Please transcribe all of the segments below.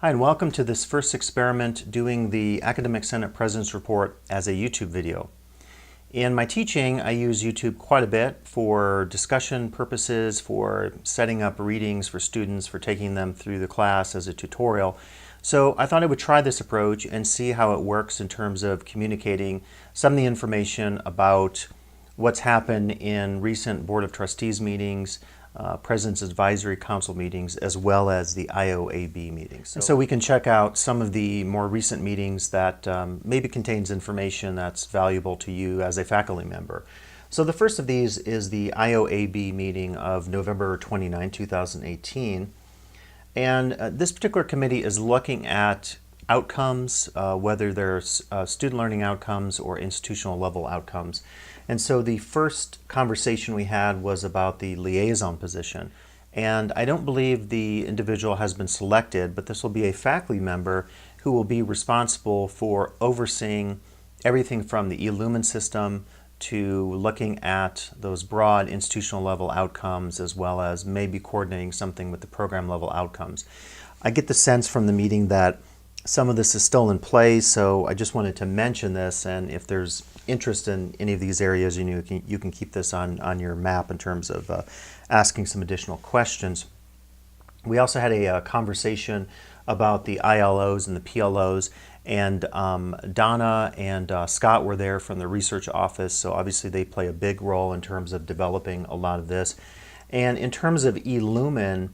Hi, and welcome to this first experiment doing the Academic Senate President's Report as a YouTube video. In my teaching, I use YouTube quite a bit for discussion purposes, for setting up readings for students, for taking them through the class as a tutorial. So I thought I would try this approach and see how it works in terms of communicating some of the information about what's happened in recent Board of Trustees meetings, President's Advisory Council meetings, as well as the IOAB meetings. So we can check out some of the more recent meetings that maybe contains information that's valuable to you as a faculty member. So the first of these is the IOAB meeting of November 29, 2018. And this particular committee is looking at outcomes, whether they're student learning outcomes or institutional level outcomes. And so the first conversation we had was about the liaison position. And I don't believe the individual has been selected, but this will be a faculty member who will be responsible for overseeing everything from the eLumen system to looking at those broad institutional level outcomes, as well as maybe coordinating something with the program level outcomes. I get the sense from the meeting that some of this is still in place, so I just wanted to mention this, and if there's interest in any of these areas, you can keep this on your map in terms of asking some additional questions. We also had a conversation about the ILOs and the PLOs, and Donna and Scott were there from the research office, so obviously they play a big role in terms of developing a lot of this. And in terms of eLumen,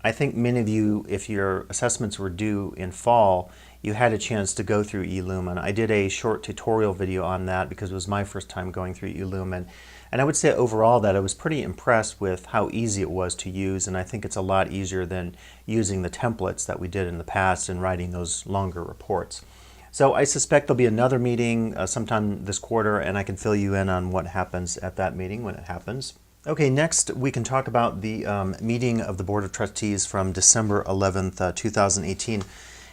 I think many of you, if your assessments were due in fall, you had a chance to go through eLumen. I did a short tutorial video on that because it was my first time going through eLumen. And I would say overall that I was pretty impressed with how easy it was to use, and I think it's a lot easier than using the templates that we did in the past and writing those longer reports. So I suspect there'll be another meeting sometime this quarter, and I can fill you in on what happens at that meeting when it happens. Okay, next we can talk about the meeting of the Board of Trustees from December 11th, 2018.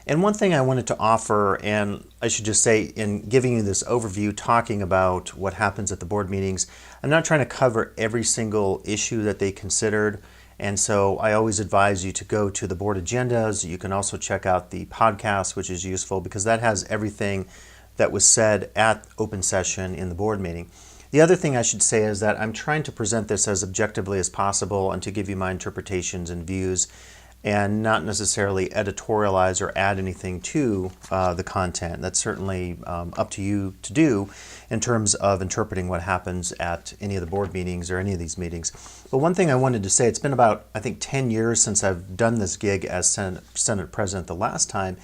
And one thing I wanted to offer, and I should just say in giving you this overview, talking about what happens at the board meetings, I'm not trying to cover every single issue that they considered. And so I always advise you to go to the board agendas. You can also check out the podcast, which is useful because that has everything that was said at open session in the board meeting. The other thing I should say is that I'm trying to present this as objectively as possible and to give you my interpretations and views and not necessarily editorialize or add anything to the content. That's certainly up to you to do in terms of interpreting what happens at any of the board meetings or any of these meetings. But one thing I wanted to say, it's been about, I think, 10 years since I've done this gig as Senate President the last time.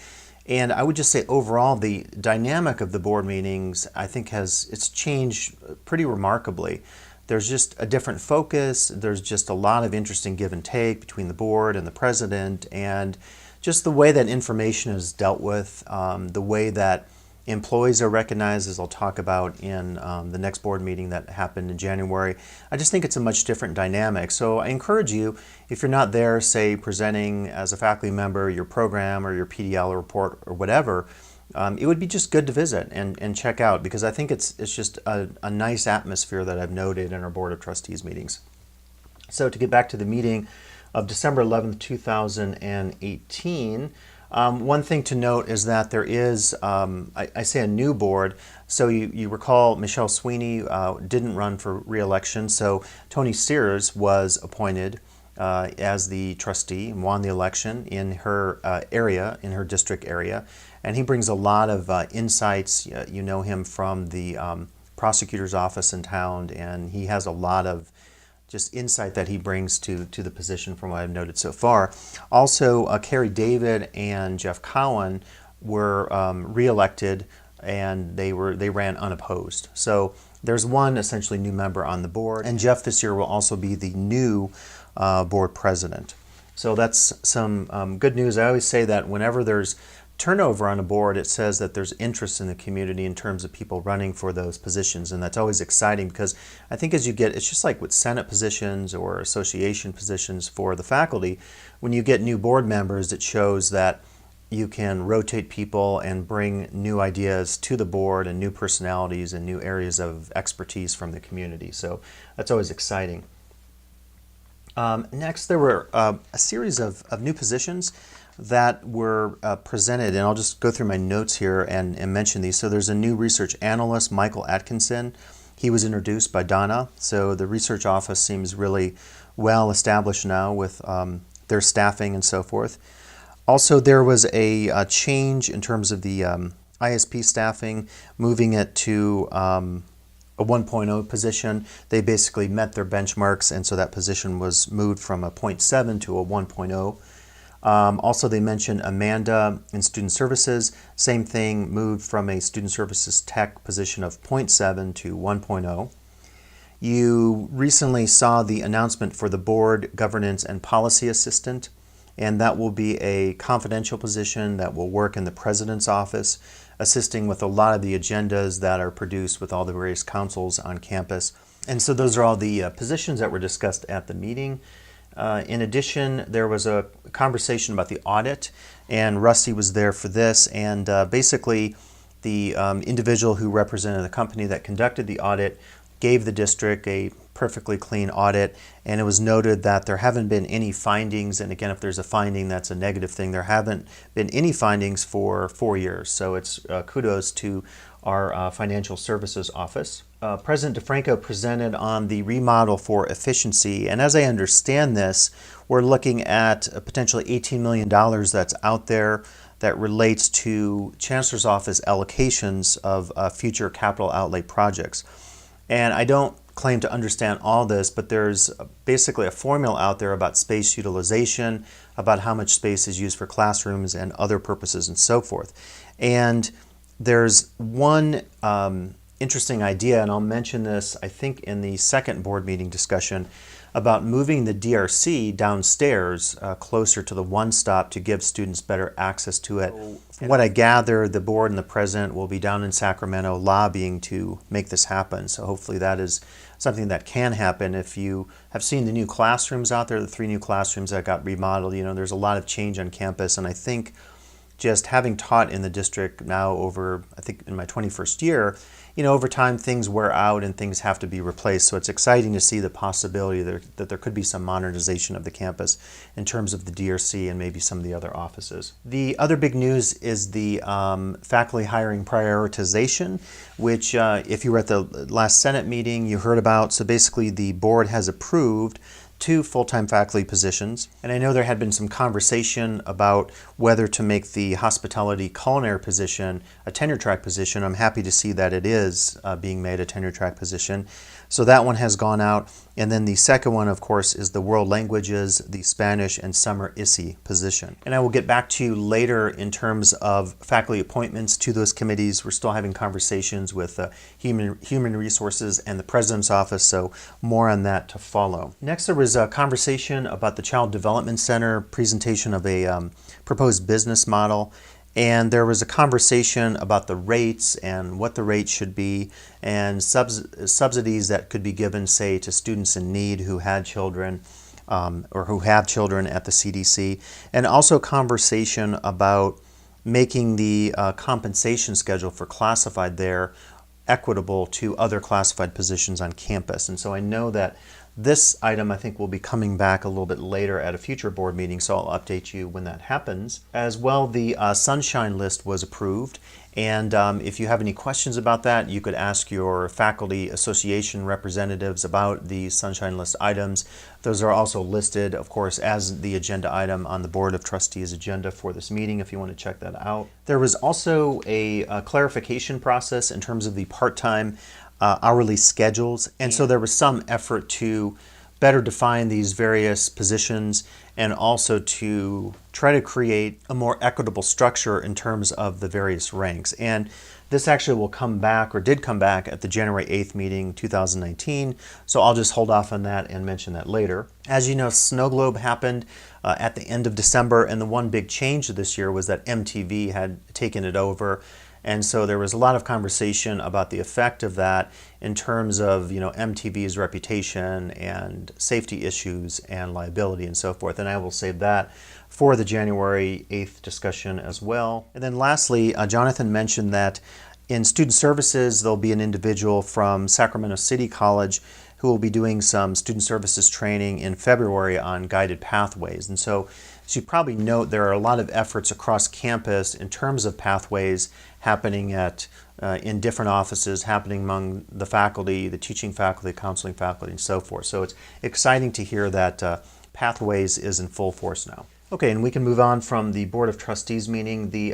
And I would just say overall, the dynamic of the board meetings, I think it's changed pretty remarkably. There's just a different focus. There's just a lot of interesting give and take between the board and the president, and just the way that information is dealt with, the way that employees are recognized, as I'll talk about in the next board meeting that happened in January. I just think it's a much different dynamic. So I encourage you, if you're not there, say presenting as a faculty member, your program or your PDL report or whatever, it would be just good to visit and check out, because I think it's just a nice atmosphere that I've noted in our Board of Trustees meetings. So to get back to the meeting of December 11th, 2018, one thing to note is that there is, I say a new board. So you recall Michelle Sweeney didn't run for re-election, so Tony Sears was appointed as the trustee and won the election in her area, in her district area. And he brings a lot of insights. You know him from the prosecutor's office in town, and he has a lot of just insight that he brings to the position from what I've noted so far. Also, Carrie David and Jeff Cowan were re-elected, and they ran unopposed. So there's one essentially new member on the board, and Jeff this year will also be the new board president. So that's some good news. I always say that whenever there's turnover on a board, it says that there's interest in the community in terms of people running for those positions, and that's always exciting, because I think as you get, it's just like with Senate positions or association positions for the faculty, when you get new board members, it shows that you can rotate people and bring new ideas to the board and new personalities and new areas of expertise from the community. So that's always exciting. Next, there were a series of new positions. that were presented, and I'll just go through my notes here and mention these. So there's a new research analyst, Michael Atkinson. He was introduced by Donna. So the research office seems really well established now with their staffing and so forth. Also, there was a change in terms of the ISP staffing, moving it to a 1.0 position. They basically met their benchmarks, and so that position was moved from a 0.7 to a 1.0. Also, they mentioned Amanda in Student Services. Same thing, moved from a Student Services Tech position of 0.7 to 1.0. You recently saw the announcement for the Board Governance and Policy Assistant, and that will be a confidential position that will work in the President's office, assisting with a lot of the agendas that are produced with all the various councils on campus. And so those are all the positions that were discussed at the meeting. In addition, there was a conversation about the audit, and Rusty was there for this, and basically the individual who represented the company that conducted the audit gave the district a perfectly clean audit, and it was noted that there haven't been any findings, and again, if there's a finding, that's a negative thing. There haven't been any findings for 4 years, so it's kudos to our financial services office. President DeFranco presented on the remodel for efficiency, and as I understand this, we're looking at potentially $18 million that's out there that relates to Chancellor's Office allocations of future capital outlay projects. And I don't claim to understand all this, but there's basically a formula out there about space utilization, about how much space is used for classrooms and other purposes and so forth. And there's one interesting idea, and I'll mention this, I think, in the second board meeting discussion, about moving the DRC downstairs closer to the one-stop to give students better access to it. From what I gather, the board and the president will be down in Sacramento lobbying to make this happen. So hopefully that is something that can happen. If you have seen the new classrooms out there, the 3 new classrooms that got remodeled, you know, there's a lot of change on campus, and I think just having taught in the district now over, I think in my 21st year, you know, over time things wear out and things have to be replaced. So it's exciting to see the possibility that there could be some modernization of the campus in terms of the DRC and maybe some of the other offices. The other big news is the faculty hiring prioritization, which if you were at the last Senate meeting, you heard about. So basically the board has approved 2 full-time faculty positions, and I know there had been some conversation about whether to make the hospitality culinary position a tenure track position. I'm happy to see that it is being made a tenure track position. So that one has gone out, and then the second one, of course, is the world languages, the Spanish and summer ISI position. And I will get back to you later in terms of faculty appointments to those committees. We're still having conversations with human resources and the president's office, so more on that to follow. Next, there was a conversation about the Child Development Center presentation of a proposed business model. And there was a conversation about the rates and what the rates should be, and subsidies that could be given, say, to students in need who had children or who have children at the CDC. And also conversation about making the compensation schedule for classified there equitable to other classified positions on campus. And so I know that this item, I think, will be coming back a little bit later at a future board meeting, so I'll update you when that happens. As well, the Sunshine List was approved, and if you have any questions about that, you could ask your faculty association representatives about the Sunshine List items. Those are also listed, of course, as the agenda item on the Board of Trustees agenda for this meeting, if you want to check that out. There was also a clarification process in terms of the part-time hourly schedules, and so there was some effort to better define these various positions and also to try to create a more equitable structure in terms of the various ranks. And this actually will come back, or did come back, at the January 8th meeting 2019, so I'll just hold off on that and mention that later. As you know, Snow Globe happened at the end of December, and the one big change this year was that MTV had taken it over. And so there was a lot of conversation about the effect of that in terms of, you know, MTV's reputation and safety issues and liability and so forth. And I will save that for the January 8th discussion as well. And then lastly, Jonathan mentioned that in student services, there'll be an individual from Sacramento City College who will be doing some student services training in February on guided pathways. And so So you probably note there are a lot of efforts across campus in terms of pathways happening in different offices, happening among the faculty, the teaching faculty, counseling faculty, and so forth. So it's exciting to hear that Pathways is in full force now. Okay, and we can move on from the Board of Trustees meeting. The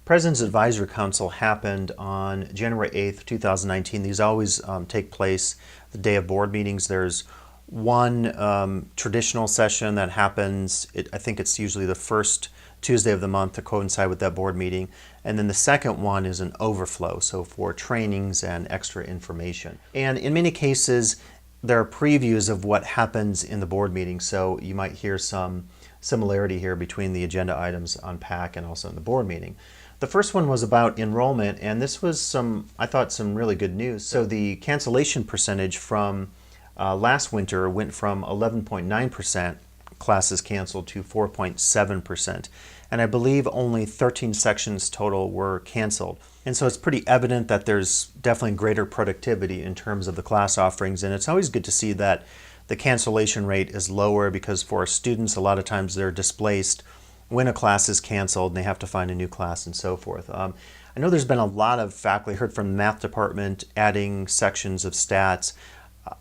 President's Advisory Council happened on January 8th, 2019. These always take place the day of board meetings. There's one traditional session that happens, I think it's usually the first Tuesday of the month to coincide with that board meeting. And then the second one is an overflow, so for trainings and extra information. And in many cases, there are previews of what happens in the board meeting, so you might hear some similarity here between the agenda items on PAC and also in the board meeting. The first one was about enrollment, and this was I thought some really good news. So the cancellation percentage from last winter went from 11.9% classes canceled to 4.7%. And I believe only 13 sections total were canceled. And so it's pretty evident that there's definitely greater productivity in terms of the class offerings. And it's always good to see that the cancellation rate is lower, because for students, a lot of times they're displaced when a class is canceled and they have to find a new class and so forth. I know there's been a lot of faculty, I heard from the math department adding sections of stats.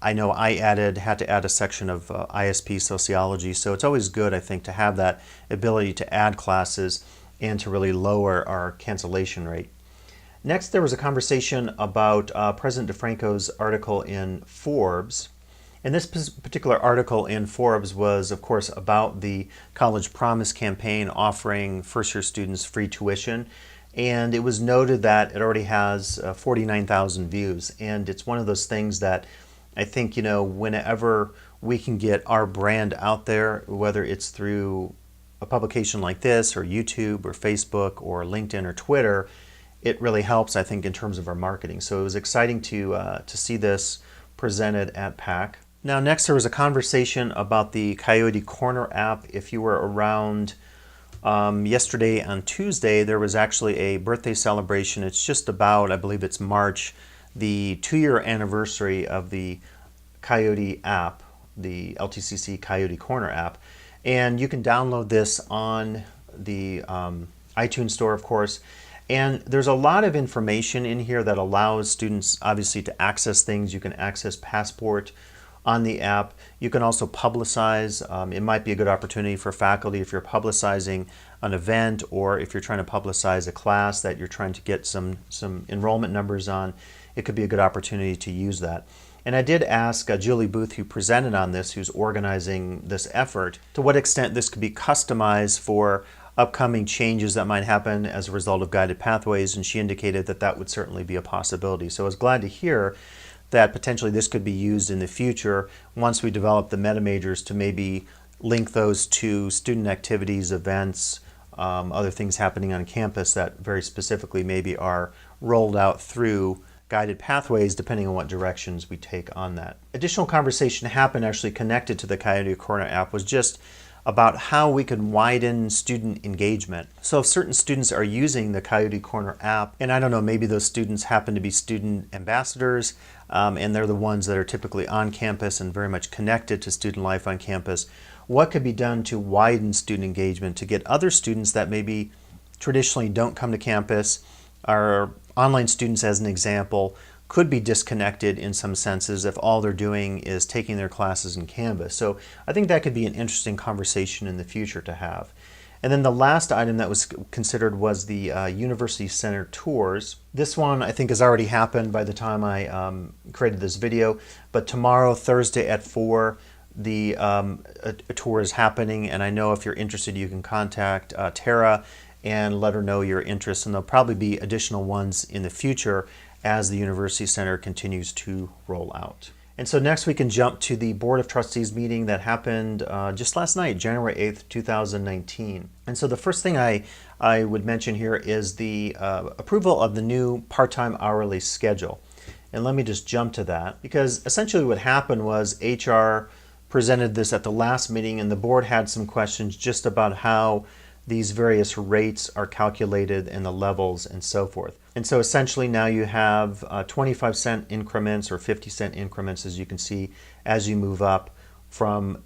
I know I had to add a section of ISP sociology, so it's always good, I think, to have that ability to add classes and to really lower our cancellation rate. Next, there was a conversation about President DeFranco's article in Forbes. And this particular article in Forbes was, of course, about the College Promise campaign offering first-year students free tuition. And it was noted that it already has 49,000 views. And it's one of those things that I think, whenever we can get our brand out there, whether it's through a publication like this or YouTube or Facebook or LinkedIn or Twitter, it really helps, I think, in terms of our marketing. So it was exciting to see this presented at PAC. Now, next there was a conversation about the Coyote Corner app. If you were around yesterday on Tuesday, there was actually a birthday celebration. It's just about, I believe it's March, the 2-year anniversary of the Coyote app, the LTCC Coyote Corner app. And you can download this on the iTunes Store, of course. And there's a lot of information in here that allows students, obviously, to access things. You can access Passport on the app. You can also publicize. It might be a good opportunity for faculty if you're publicizing an event, or if you're trying to publicize a class that you're trying to get some enrollment numbers on. It could be a good opportunity to use that. And I did ask Julie Booth, who presented on this, who's organizing this effort, to what extent this could be customized for upcoming changes that might happen as a result of guided pathways, and she indicated that that would certainly be a possibility. So I was glad to hear that potentially this could be used in the future once we develop the meta majors, to maybe link those to student activities, events, other things happening on campus that very specifically maybe are rolled out through guided pathways, depending on what directions we take on that. Additional conversation happened actually connected to the Coyote Corner app, was just about how we can widen student engagement. So if certain students are using the Coyote Corner app, and I don't know, maybe those students happen to be student ambassadors, and they're the ones that are typically on campus and very much connected to student life on campus, what could be done to widen student engagement, to get other students that maybe traditionally don't come to campus, are online students, as an example, could be disconnected in some senses if all they're doing is taking their classes in Canvas. So I think that could be an interesting conversation in the future to have. And then the last item that was considered was the University Center tours. This one I think has already happened by the time I created this video, but tomorrow, Thursday at 4, the a tour is happening, and I know if you're interested you can contact Tara and let her know your interest, and there'll probably be additional ones in the future as the University Center continues to roll out. And so next we can jump to the Board of Trustees meeting that happened just last night, January 8th, 2019. And so the first thing I would mention here is the approval of the new part-time hourly schedule. And let me just jump to that, because essentially what happened was HR presented this at the last meeting, and the board had some questions just about how these various rates are calculated and the levels and so forth. And so essentially now you have 25-cent increments or 50-cent increments, as you can see, as you move up from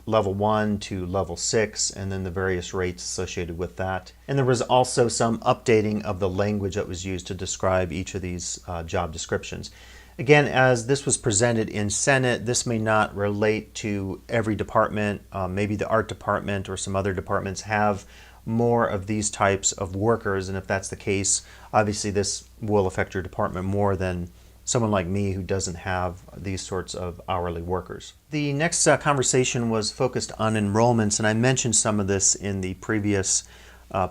level 1 to level 6, and then the various rates associated with that. And there was also some updating of the language that was used to describe each of these job descriptions. Again, as this was presented in Senate, this may not relate to every department. Maybe the art department or some other departments have more of these types of workers, and if that's the case, obviously this will affect your department more than someone like me who doesn't have these sorts of hourly workers. The next conversation was focused on enrollments, and I mentioned some of this in the previous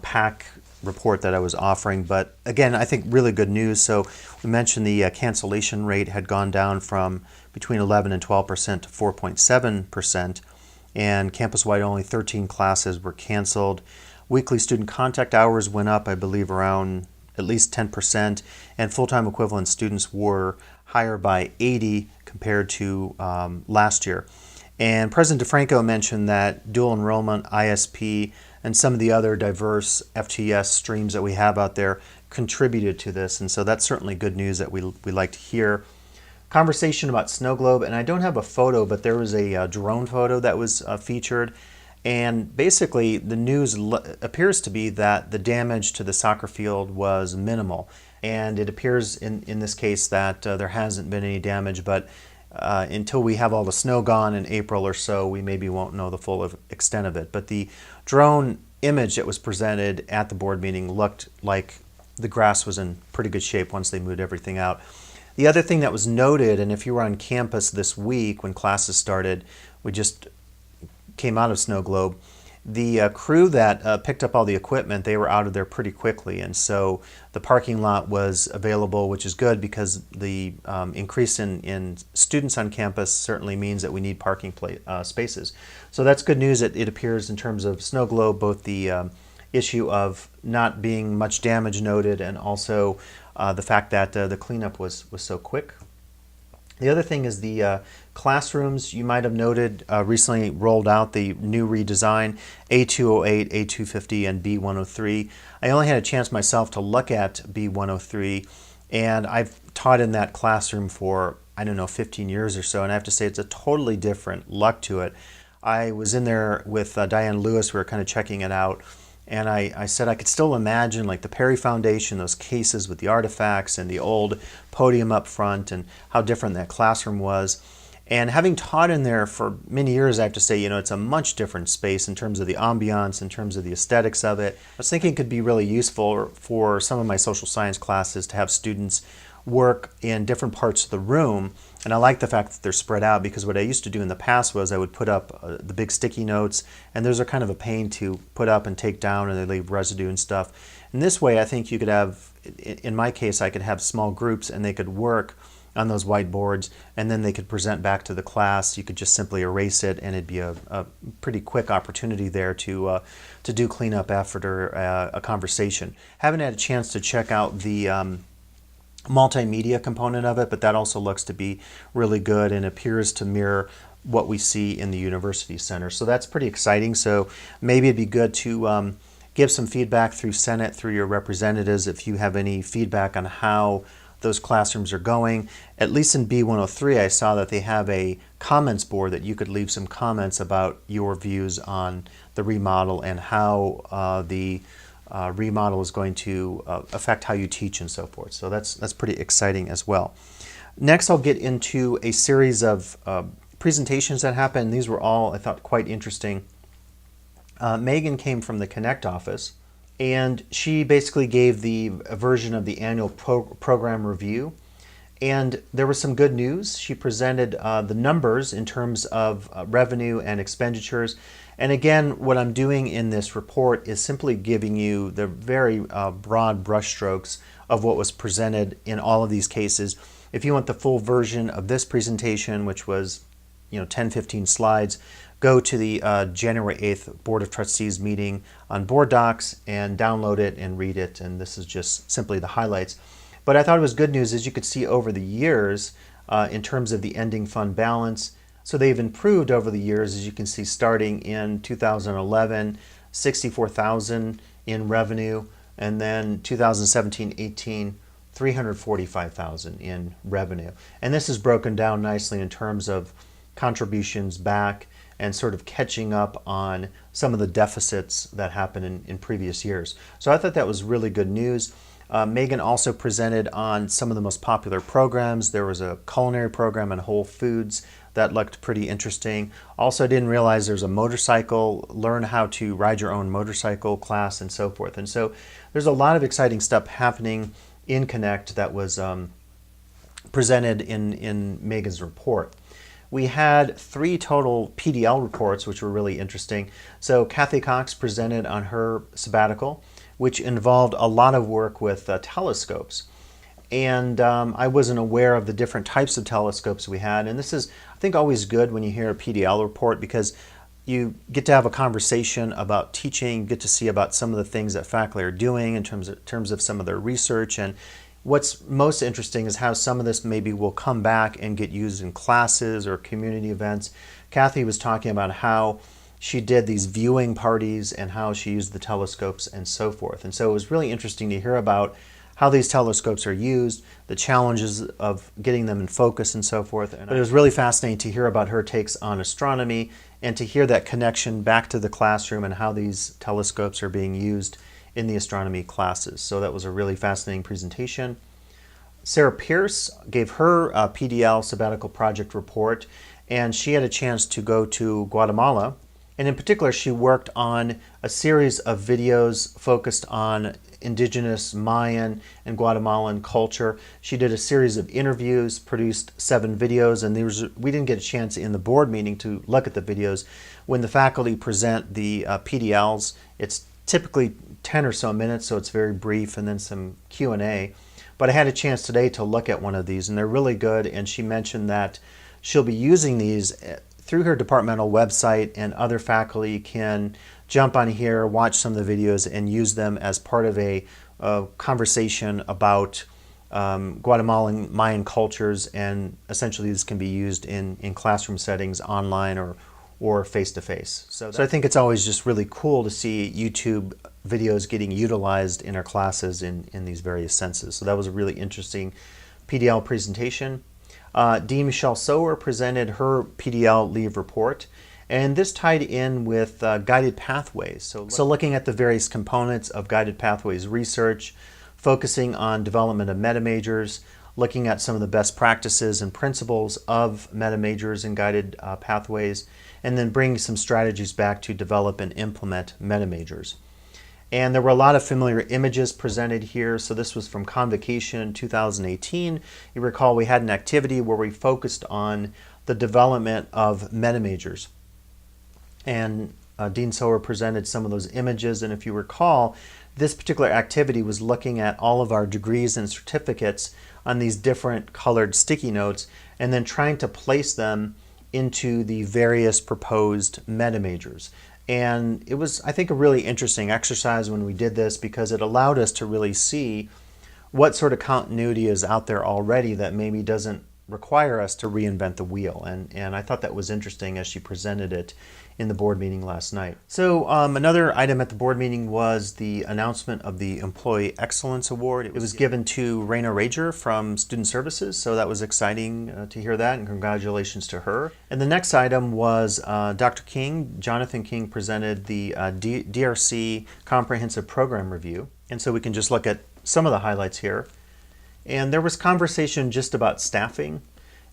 PAC report that I was offering, but again, I think really good news. So we mentioned the cancellation rate had gone down from between 11 and 12% to 4.7%, and campus-wide only 13 classes were canceled. Weekly student contact hours went up, I believe, around at least 10%, and full-time equivalent students were higher by 80 compared to last year. And President DeFranco mentioned that dual enrollment, ISP, and some of the other diverse FTS streams that we have out there contributed to this, and so that's certainly good news that we like to hear. Conversation about snow globe, and I don't have a photo, but there was a drone photo that was featured. And basically, the news appears to be that the damage to the soccer field was minimal. And it appears in this case that there hasn't been any damage, but until we have all the snow gone in April or so, we maybe won't know the full extent of it. But the drone image that was presented at the board meeting looked like the grass was in pretty good shape once they moved everything out. The other thing that was noted, and if you were on campus this week when classes started, we just came out of Snow Globe, the crew that picked up all the equipment, they were out of there pretty quickly, and so the parking lot was available, which is good because the increase in students on campus certainly means that we need parking spaces. So that's good news. It appears in terms of Snow Globe, both the issue of not being much damage noted and also the fact that the cleanup was so quick. The other thing is the classrooms. You might have noted recently rolled out the new redesign, A208, A250, and B103. I only had a chance myself to look at B103, and I've taught in that classroom for, I don't know, 15 years or so, and I have to say it's a totally different look to it. I was in there with Diane Lewis. We were kind of checking it out. And I said I could still imagine like the Perry Foundation, those cases with the artifacts and the old podium up front and how different that classroom was. And having taught in there for many years, I have to say, you know, it's a much different space in terms of the ambiance, in terms of the aesthetics of it. I was thinking it could be really useful for some of my social science classes to have students work in different parts of the room. And I like the fact that they're spread out, because what I used to do in the past was I would put up the big sticky notes, and those are kind of a pain to put up and take down, and they leave residue and stuff. And this way, I think you could have, in my case, I could have small groups and they could work on those whiteboards, and then they could present back to the class. You could just simply erase it, and it'd be a pretty quick opportunity there to do cleanup after a conversation. Haven't had a chance to check out the multimedia component of it, but that also looks to be really good and appears to mirror what we see in the University Center. So that's pretty exciting. So maybe it'd be good to give some feedback through Senate, through your representatives, if you have any feedback on how those classrooms are going. At least in B103, I saw that they have a comments board that you could leave some comments about your views on the remodel and how the remodel is going to affect how you teach and so forth. So that's pretty exciting as well. Next, I'll get into a series of presentations that happened. These were all, I thought, quite interesting. Megan came from the Connect office, and she basically gave a version of the annual program review. And there was some good news. She presented the numbers in terms of revenue and expenditures. And again, what I'm doing in this report is simply giving you the very broad brushstrokes of what was presented in all of these cases. If you want the full version of this presentation, which was 10-15 slides, go to the January 8th Board of Trustees meeting on Board Docs and download it and read it. And this is just simply the highlights. But I thought it was good news, as you could see over the years in terms of the ending fund balance. So they've improved over the years, as you can see, starting in 2011, 64,000 in revenue, and then 2017-18, 345,000 in revenue. And this is broken down nicely in terms of contributions back and sort of catching up on some of the deficits that happened in previous years. So I thought that was really good news. Megan also presented on some of the most popular programs. There was a culinary program in Whole Foods that looked pretty interesting. Also, I didn't realize there's a motorcycle, learn how to ride your own motorcycle class and so forth. And so there's a lot of exciting stuff happening in Connect that was presented in Megan's report. We had 3 total PDL reports, which were really interesting. So Kathy Cox presented on her sabbatical, which involved a lot of work with telescopes. And I wasn't aware of the different types of telescopes we had. And this is, I think, always good when you hear a PDL report, because you get to have a conversation about teaching, get to see about some of the things that faculty are doing in terms of some of their research. And what's most interesting is how some of this maybe will come back and get used in classes or community events. Kathy was talking about how she did these viewing parties and how she used the telescopes and so forth. And so it was really interesting to hear about how these telescopes are used, the challenges of getting them in focus and so forth. But it was really fascinating to hear about her takes on astronomy and to hear that connection back to the classroom and how these telescopes are being used in the astronomy classes. So that was a really fascinating presentation. Sarah Pierce gave her PDL sabbatical project report, and she had a chance to go to Guatemala. And in particular, she worked on a series of videos focused on indigenous Mayan and Guatemalan culture. She did a series of interviews, produced 7 videos, and we didn't get a chance in the board meeting to look at the videos. When the faculty present the PDLs, it's typically 10 or so minutes, so it's very brief, and then some Q&A. But I had a chance today to look at one of these, and they're really good, and she mentioned that she'll be using these through her departmental website, and other faculty can jump on here, watch some of the videos, and use them as part of a conversation about Guatemalan Mayan cultures, and essentially this can be used in classroom settings, online or face-to-face. So I think it's always just really cool to see YouTube videos getting utilized in our classes in these various senses. So that was a really interesting PDL presentation. Dean Michelle Sower presented her PDL leave report, and this tied in with guided pathways. So looking at the various components of guided pathways research, focusing on development of meta majors, looking at some of the best practices and principles of meta majors and guided pathways, and then bringing some strategies back to develop and implement meta majors. And there were a lot of familiar images presented here. So this was from Convocation 2018. You recall we had an activity where we focused on the development of meta majors. And Dean Sower presented some of those images. And if you recall, this particular activity was looking at all of our degrees and certificates on these different colored sticky notes, and then trying to place them into the various proposed meta majors. And it was, I think, a really interesting exercise when we did this, because it allowed us to really see what sort of continuity is out there already that maybe doesn't require us to reinvent the wheel. And I thought that was interesting as she presented it in the board meeting last night. So another item at the board meeting was the announcement of the Employee Excellence Award. It was given to Raina Rager from Student Services, so that was exciting to hear that, and congratulations to her. And the next item was Dr. King, Jonathan King, presented the DRC Comprehensive Program Review. And so we can just look at some of the highlights here. And there was conversation just about staffing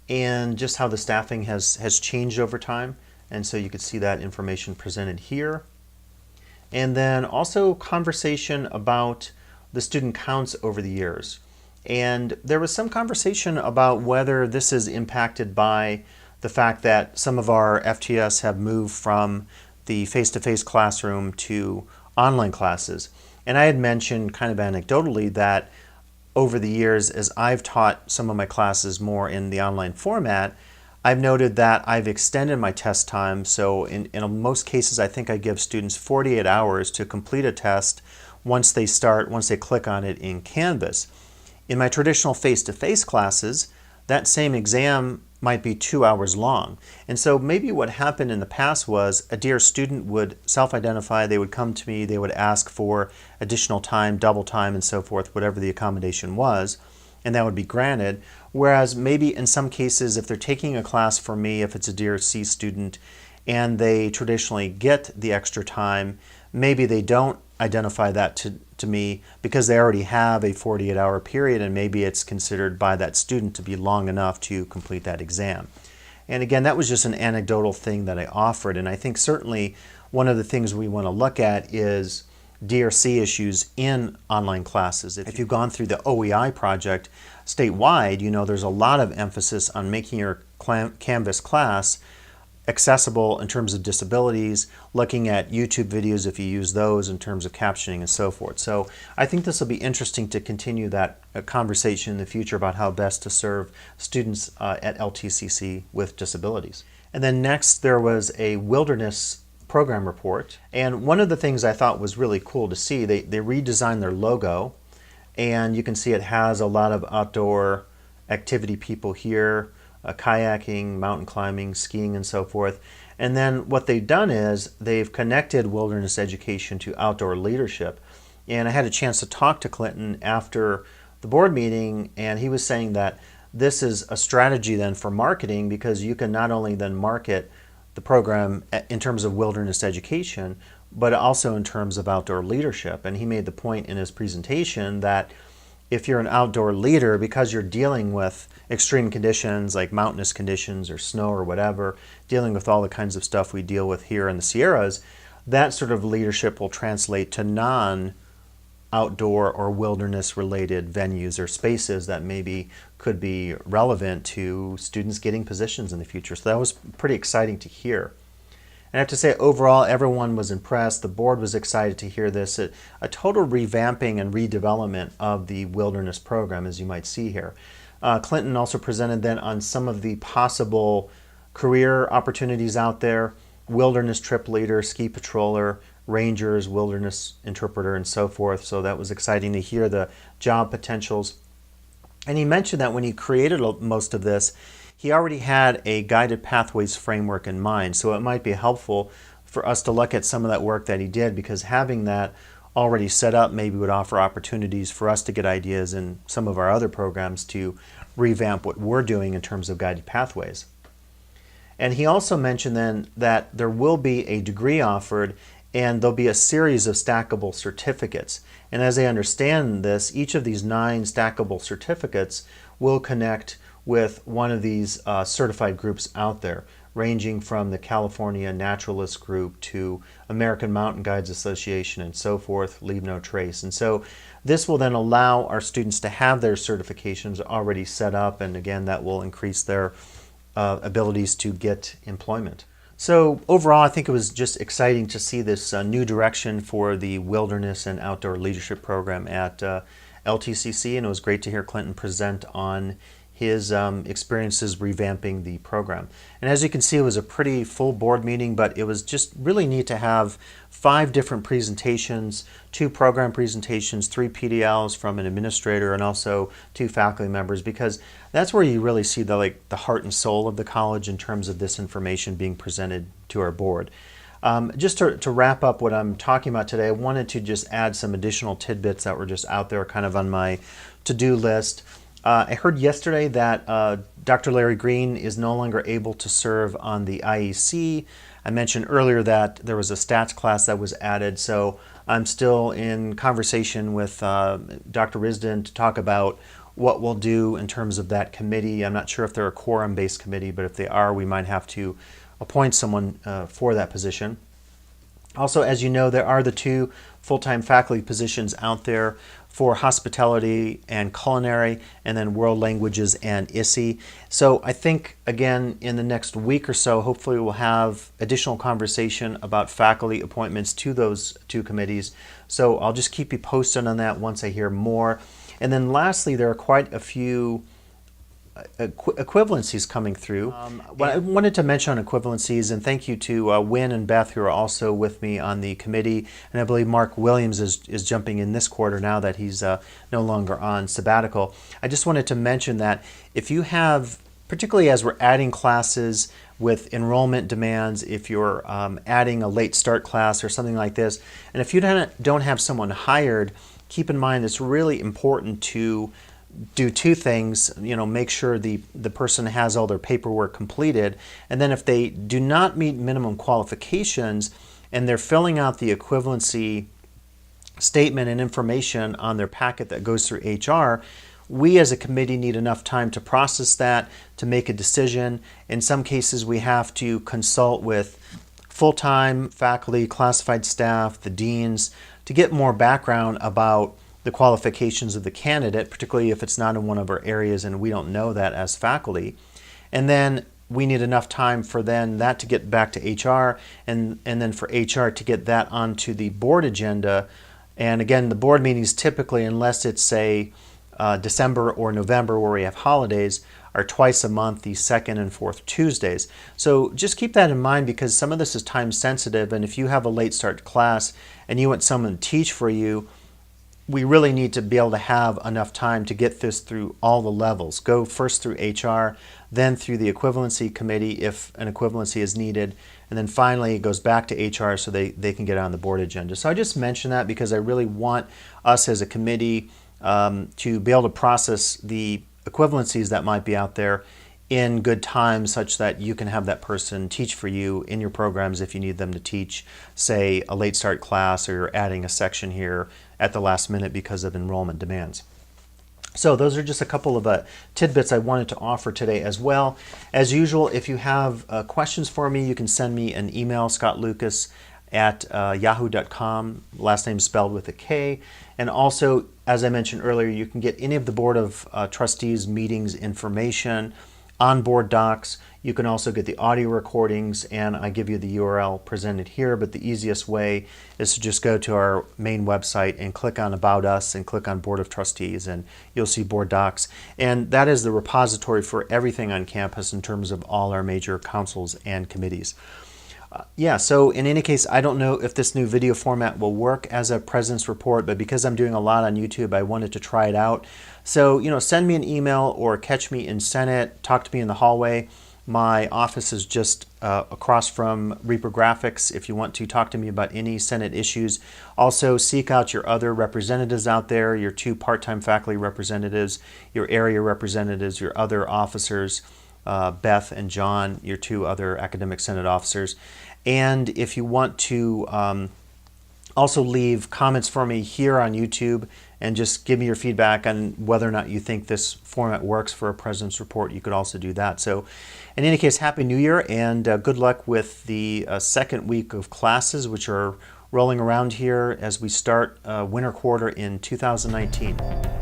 and just how the staffing has changed over time. And so you could see that information presented here. And then also conversation about the student counts over the years. And there was some conversation about whether this is impacted by the fact that some of our FTS have moved from the face-to-face classroom to online classes. And I had mentioned kind of anecdotally that over the years, as I've taught some of my classes more in the online format, I've noted that I've extended my test time. So in most cases, I think I give students 48 hours to complete a test once they click on it in Canvas. In my traditional face-to-face classes, that same exam might be 2 hours long. And so maybe what happened in the past was a dear student would self-identify, they would come to me, they would ask for additional time, double time, and so forth, whatever the accommodation was, and that would be granted. Whereas maybe in some cases, if they're taking a class for me, if it's a DRC student, and they traditionally get the extra time, maybe they don't identify that to me because they already have a 48-hour period, and maybe it's considered by that student to be long enough to complete that exam. And again, that was just an anecdotal thing that I offered, and I think certainly one of the things we want to look at is DRC issues in online classes. If you've gone through the OEI project statewide, you know there's a lot of emphasis on making your Canvas class accessible in terms of disabilities, looking at YouTube videos if you use those in terms of captioning and so forth. So I think this will be interesting to continue that conversation in the future about how best to serve students at LTCC with disabilities. And then next there was a wilderness program report, and one of the things I thought was really cool to see, they redesigned their logo, and you can see it has a lot of outdoor activity people here, kayaking, mountain climbing, skiing, and so forth. And then what they've done is they've connected wilderness education to outdoor leadership. And I had a chance to talk to Clinton after the board meeting, and he was saying that this is a strategy then for marketing, because you can not only then market the program in terms of wilderness education, but also in terms of outdoor leadership. And he made the point in his presentation that if you're an outdoor leader, because you're dealing with extreme conditions like mountainous conditions or snow or whatever, dealing with all the kinds of stuff we deal with here in the Sierras, that sort of leadership will translate to non-outdoor or wilderness related venues or spaces that maybe could be relevant to students getting positions in the future. So that was pretty exciting to hear. And I have to say, overall, everyone was impressed. The board was excited to hear this. A total revamping and redevelopment of the wilderness program, as you might see here. Clinton also presented then on some of the possible career opportunities out there: wilderness trip leader, ski patroller, rangers, wilderness interpreter, and so forth. So that was exciting to hear the job potentials. And he mentioned that when he created most of this, he already had a guided pathways framework in mind. So it might be helpful for us to look at some of that work that he did, because having that already set up maybe would offer opportunities for us to get ideas in some of our other programs to revamp what we're doing in terms of guided pathways. And he also mentioned then that there will be a degree offered, and there'll be a series of stackable certificates. And as I understand this, each of these 9 stackable certificates will connect with one of these certified groups out there, ranging from the California Naturalist Group to American Mountain Guides Association and so forth, Leave No Trace. And so this will then allow our students to have their certifications already set up, and again, that will increase their abilities to get employment. So overall, I think it was just exciting to see this new direction for the Wilderness and Outdoor Leadership Program at LTCC, and it was great to hear Clinton present on his experiences revamping the program. And as you can see, it was a pretty full board meeting, but it was just really neat to have 5 different presentations, 2 program presentations, 3 PDLs from an administrator, and also 2 faculty members, because that's where you really see the heart and soul of the college in terms of this information being presented to our board. Just to wrap up what I'm talking about today, I wanted to just add some additional tidbits that were just out there kind of on my to-do list. I heard yesterday that Dr. Larry Green is no longer able to serve on the IEC. I mentioned earlier that there was a stats class that was added, so I'm still in conversation with Dr. Risden to talk about what we'll do in terms of that committee. I'm not sure if they're a quorum-based committee, but if they are, we might have to appoint someone for that position. Also, as you know, there are the 2 full-time faculty positions out there for hospitality and culinary, and then world languages and ISSE. So I think, again, in the next week or so, hopefully we'll have additional conversation about faculty appointments to those 2 committees. So I'll just keep you posted on that once I hear more. And then lastly, there are quite a few equivalencies coming through. I wanted to mention on equivalencies, and thank you to Wynn and Beth, who are also with me on the committee, and I believe Mark Williams is jumping in this quarter now that he's no longer on sabbatical. I just wanted to mention that if you have, particularly as we're adding classes with enrollment demands, if you're adding a late start class or something like this, and if you don't have someone hired, keep in mind it's really important to do two things. Make sure the person has all their paperwork completed, and then if they do not meet minimum qualifications and they're filling out the equivalency statement and information on their packet that goes through HR, we as a committee need enough time to process that, to make a decision. In some cases, we have to consult with full-time faculty, classified staff, the deans, to get more background about the qualifications of the candidate, particularly if it's not in one of our areas and we don't know that as faculty. And then we need enough time for then that to get back to HR, and then for HR to get that onto the board agenda. And again, the board meetings typically, unless it's say December or November where we have holidays, are twice a month, the second and fourth Tuesdays. So just keep that in mind, because some of this is time sensitive, and if you have a late start class and you want someone to teach for you, we really need to be able to have enough time to get this through all the levels. Go first through HR, then through the equivalency committee if an equivalency is needed, and then finally it goes back to HR so they can get on the board agenda. So I just mention that because I really want us as a committee to be able to process the equivalencies that might be out there in good time, such that you can have that person teach for you in your programs if you need them to teach, say, a late start class, or you're adding a section here at the last minute because of enrollment demands. So those are just a couple of tidbits I wanted to offer today as well. As usual, if you have questions for me, you can send me an email, scottlucas@yahoo.com, last name spelled with a K. And also, as I mentioned earlier, you can get any of the Board of Trustees meetings information on board docs. You can also get the audio recordings, and I give you the URL presented here, but the easiest way is to just go to our main website and click on About Us and click on Board of Trustees, and you'll see board docs. And that is the repository for everything on campus in terms of all our major councils and committees. So in any case, I don't know if this new video format will work as a President's Report, but because I'm doing a lot on YouTube, I wanted to try it out. So, send me an email or catch me in Senate, talk to me in the hallway. My office is just across from Reaper Graphics if you want to talk to me about any Senate issues. Also, seek out your other representatives out there, your 2 part-time faculty representatives, your area representatives, your other officers, Beth and John, your 2 other Academic Senate officers. And if you want to also leave comments for me here on YouTube and just give me your feedback on whether or not you think this format works for a President's Report, you could also do that. So in any case, Happy New Year, and good luck with the second week of classes, which are rolling around here as we start winter quarter in 2019.